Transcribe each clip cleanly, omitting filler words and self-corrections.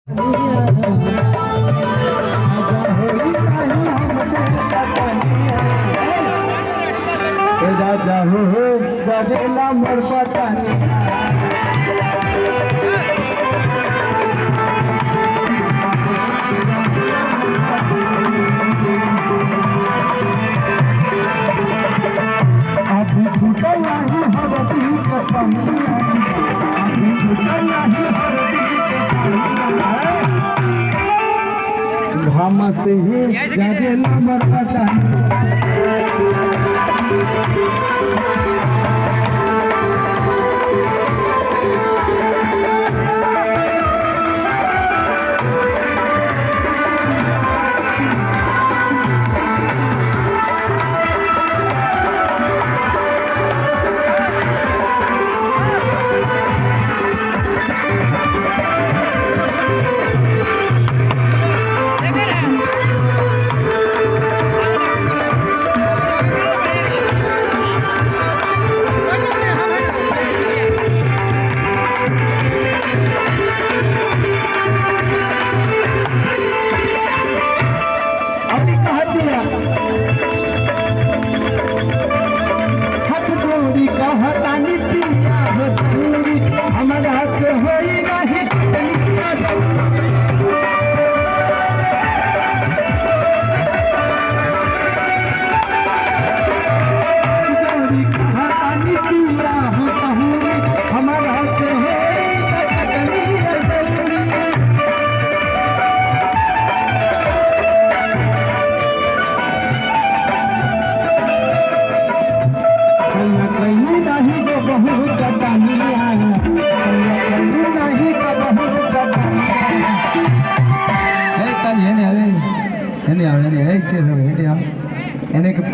राजा हो जरेला मोर पतानी अभी छूटल नहीं हरदी कसम अभी छूटल नहीं हरदी घाम से ही जरेला मोर पतानी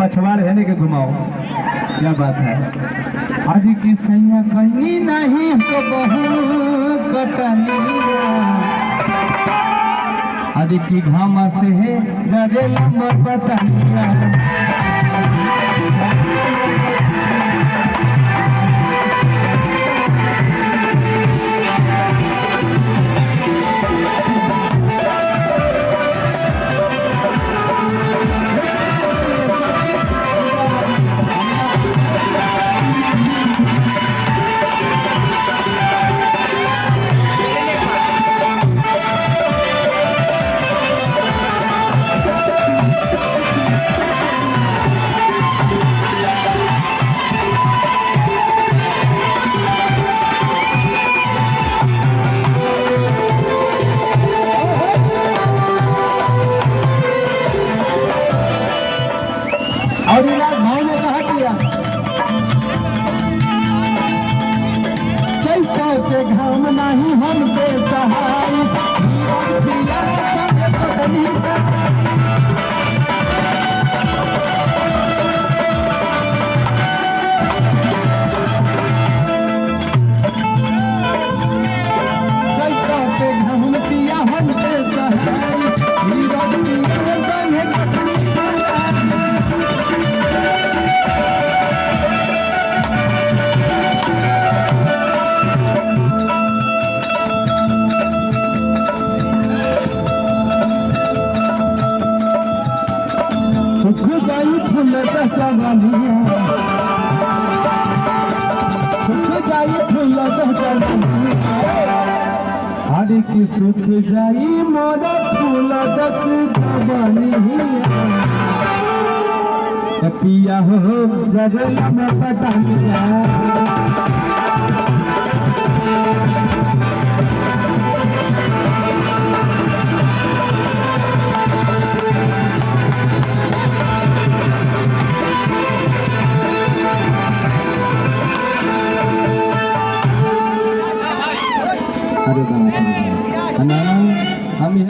पछवाड़ है के घुमाओ क्या बात है आज की सैया कहीं नहीं को बहु कटनिया आज की घामा से है जरेला मोर पतानिया और भाव ने कहा किया चैता के घाम नहीं हमसे सहाय चैता के घाम पिया हमसे सहाय सुख जाई फूल चवनिया सुख जाई फूल चवनिया हरि की सुख जाई मोर फूल दस चवनिया पिया हो जरेला में पतानिया